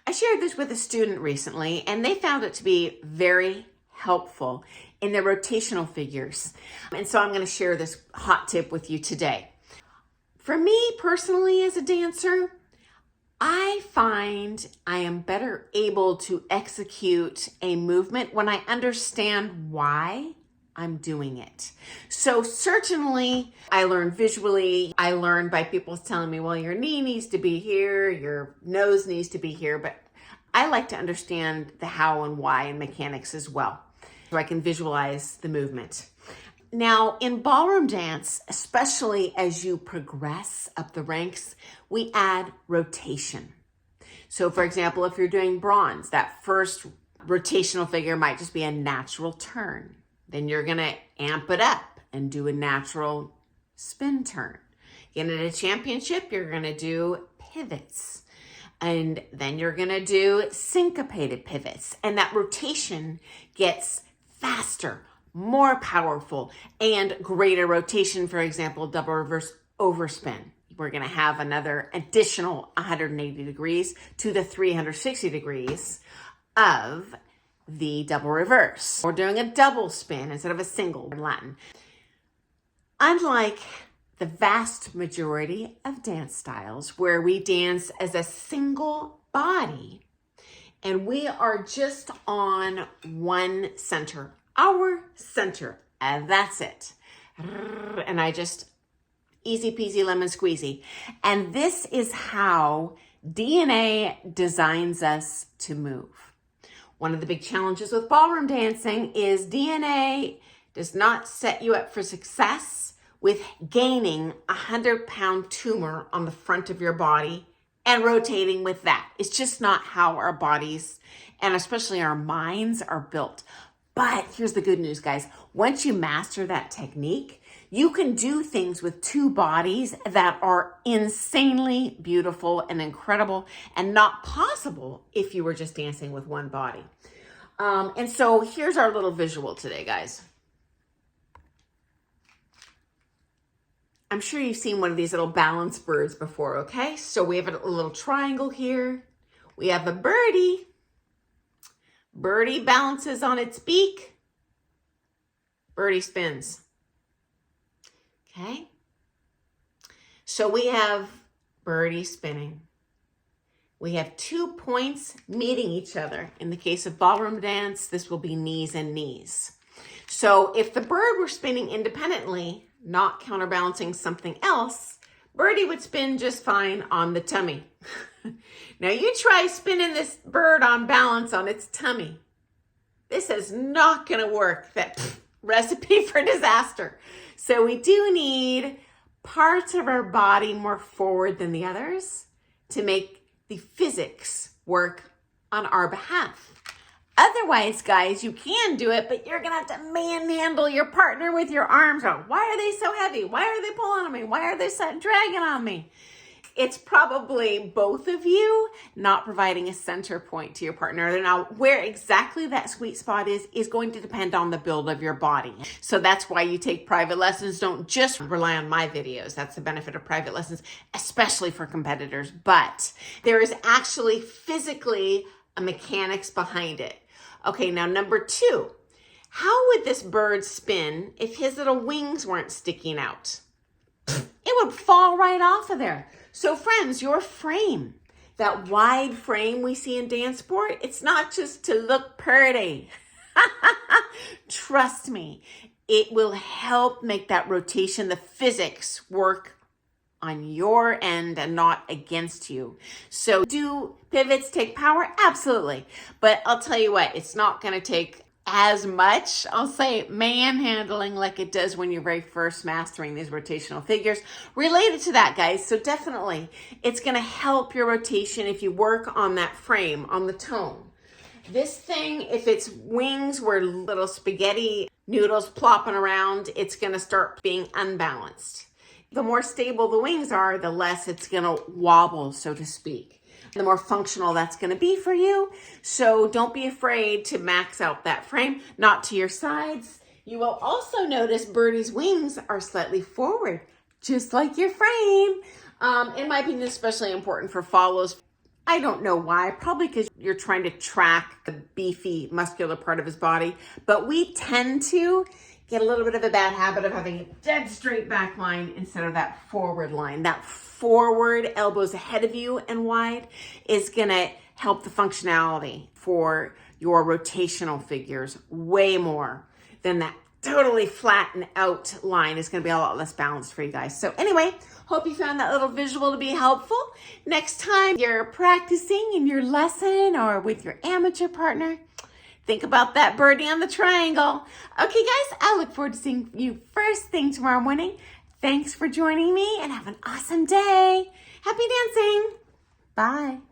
I shared this with a student recently, and they found it to be very helpful in their rotational figures. And so I'm going to share this hot tip with you today. For me personally as a dancer, I find I am better able to execute a movement when I understand why I'm doing it. So certainly I learn visually. I learn by people telling me, well, your knee needs to be here, your nose needs to be here, but I like to understand the how and why and mechanics as well, so I can visualize the movement. Now, in ballroom dance, especially as you progress up the ranks, we add rotation. So for example, if you're doing bronze, that first rotational figure might just be a natural turn. Then you're going to amp it up and do a natural spin turn. Again, at a championship, you're going to do pivots. And then you're going to do syncopated pivots. And that rotation gets faster, more powerful, and greater rotation. For example, double reverse overspin. We're going to have another additional 180 degrees to the 360 degrees of the double reverse. We're doing a double spin instead of a single in Latin. Unlike the vast majority of dance styles where we dance as a single body and we are just on one center, our center, and that's it. And I just easy peasy lemon squeezy. And this is how DNA designs us to move. One of the big challenges with ballroom dancing is DNA does not set you up for success with gaining a 100-pound tumor on the front of your body and rotating with that. It's just not how our bodies and especially our minds are built. But here's the good news, guys. Once you master that technique, you can do things with two bodies that are insanely beautiful and incredible and not possible if you were just dancing with one body. And so here's our little visual today, guys. I'm sure you've seen one of these little balance birds before, okay? So we have a little triangle here. We have a birdie. Birdie balances on its beak. Birdie spins. Okay? So we have birdie spinning. We have 2 points meeting each other. In the case of ballroom dance, this will be knees and knees. So if the bird were spinning independently, not counterbalancing something else, birdie would spin just fine on the tummy. Now you try spinning this bird on balance on its tummy. This is not going to work. That recipe for disaster. So we do need parts of our body more forward than the others to make the physics work on our behalf. Otherwise, guys, you can do it, but you're going to have to manhandle your partner with your arms. Why are they so heavy? Why are they pulling on me? Why are they dragging on me? It's probably both of you not providing a center point to your partner. Now, where exactly that sweet spot is going to depend on the build of your body. So that's why you take private lessons. Don't just rely on my videos. That's the benefit of private lessons, especially for competitors. But there is actually physically a mechanics behind it. Okay, now number 2, how would this bird spin if his little wings weren't sticking out? It would fall right off of there. So friends, your frame, that wide frame we see in dance sport, it's not just to look pretty. Trust me, it will help make that rotation, the physics work on your end and not against you. So do pivots take power? Absolutely. But I'll tell you what, it's not going to take as much, I'll say, manhandling like it does when you're very first mastering these rotational figures related to that, guys. So definitely it's going to help your rotation if you work on that frame, on the tone. This thing, if its wings were little spaghetti noodles plopping around, it's going to start being unbalanced. The more stable the wings are, the less it's going to wobble, so to speak. The more functional that's going to be for you. So don't be afraid to max out that frame, not to your sides. You will also notice Birdie's wings are slightly forward, just like your frame. In my opinion, especially important for follows. I don't know why, probably because you're trying to track the beefy muscular part of his body, but we tend to get a little bit of a bad habit of having a dead straight back line instead of that forward line. That forward, elbows ahead of you and wide, is gonna help the functionality for your rotational figures way more than that totally flat and out line. Is going to be a lot less balanced for you guys. So anyway, hope you found that little visual to be helpful. Next time you're practicing in your lesson or with your amateur partner, think about that birdie on the triangle. Okay guys, I look forward to seeing you first thing tomorrow morning. Thanks for joining me and have an awesome day. Happy dancing. Bye.